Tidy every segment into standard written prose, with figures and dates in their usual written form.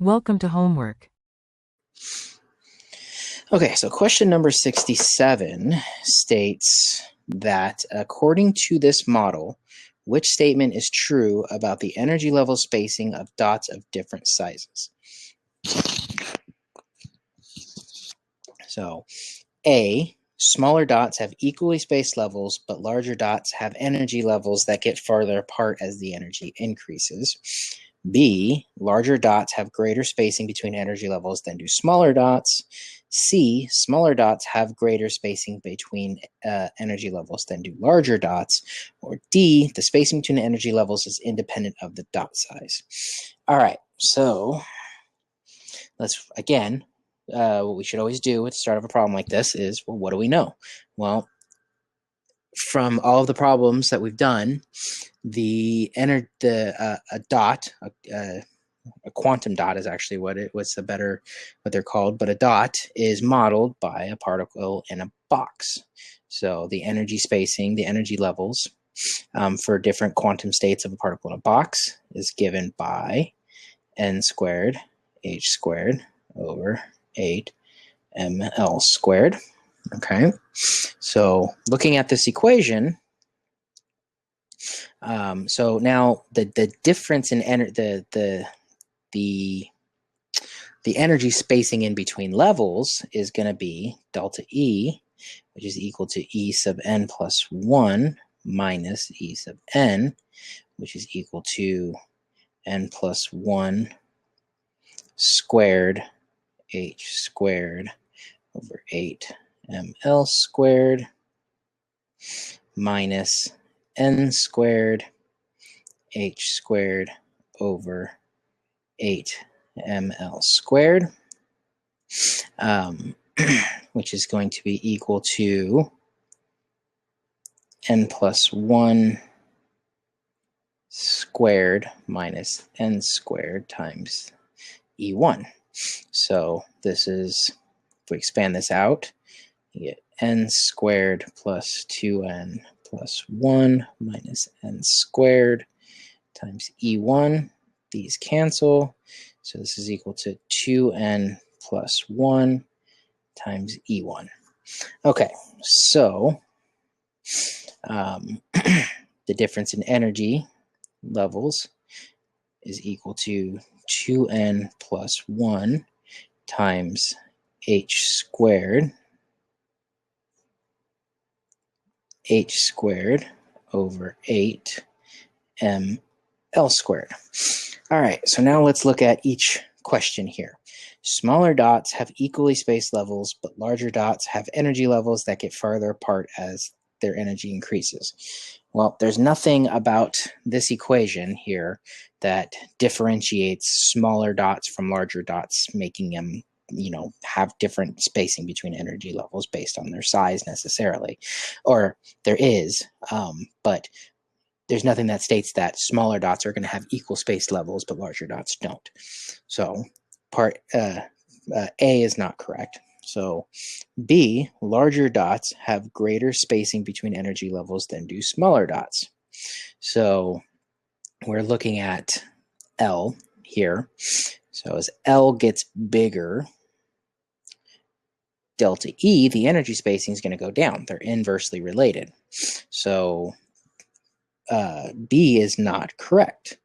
Welcome to homework. Okay, so question number 67 states that according to this model, which statement is true about the energy level spacing of dots of different sizes? So, A, smaller dots have equally spaced levels, but larger dots have energy levels that get farther apart as the energy increases. B, larger dots have greater spacing between energy levels than do smaller dots. C, smaller dots have greater spacing between energy levels than do larger dots. Or D, the spacing between energy levels is independent of the dot size. All right, so let's, again, what we should always do at the start of a problem like this is, well, what do we know? Well, from all of the problems that we've done, a dot, a quantum dot is actually what they're called, but a dot is modeled by a particle in a box. So the energy spacing, the energy levels for different quantum states of a particle in a box is given by n squared h squared over 8 ml squared. Okay, so looking at this equation, so now the difference in the energy spacing in between levels is going to be delta E, which is equal to E sub n plus 1 minus E sub n, which is equal to n plus 1 squared h squared over 8 ml squared minus n squared h squared over 8 ml squared, which is going to be equal to n plus 1 squared minus n squared times E1. So this is, if we expand this out, you get n squared plus 2n plus 1 minus n squared times E1. These cancel. So this is equal to 2n plus 1 times E1. Okay, so the difference in energy levels is equal to 2n plus 1 times h squared over 8 ml squared. All right, so now let's look at each question here. Smaller dots have equally spaced levels, but larger dots have energy levels that get farther apart as their energy increases. Well, there's nothing about this equation here that differentiates smaller dots from larger dots, making them, have different spacing between energy levels based on their size necessarily. Or there is, but there's nothing that states that smaller dots are going to have equal space levels, but larger dots don't. So part A is not correct. So B, larger dots have greater spacing between energy levels than do smaller dots. So we're looking at L here. So as L gets bigger, delta E, the energy spacing is going to go down. They're inversely related. So B is not correct.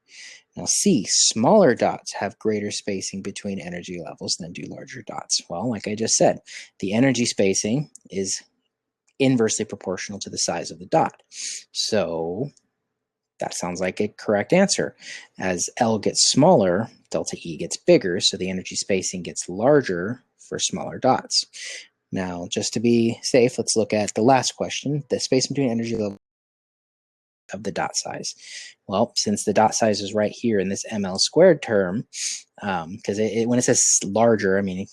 Now C, smaller dots have greater spacing between energy levels than do larger dots. Well, like I just said, the energy spacing is inversely proportional to the size of the dot. So that sounds like a correct answer. As L gets smaller, delta E gets bigger, so the energy spacing gets larger for smaller dots. Now, just to be safe, let's look at the last question, the space between energy levels of the dot size. Well, since the dot size is right here in this ml squared term, because when it says larger, I mean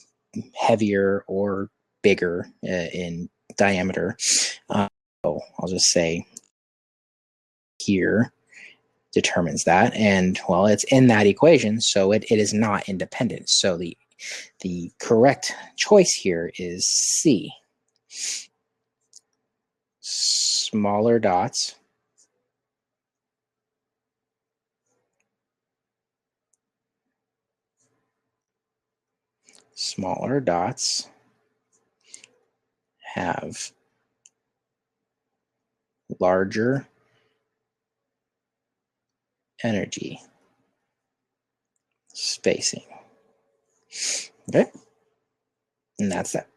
heavier or bigger in diameter. So I'll just say here determines that, and well, it's in that equation, so it is not independent. So the correct choice here is C. Smaller dots Smaller dots have larger energy spacing. Okay? And that's that.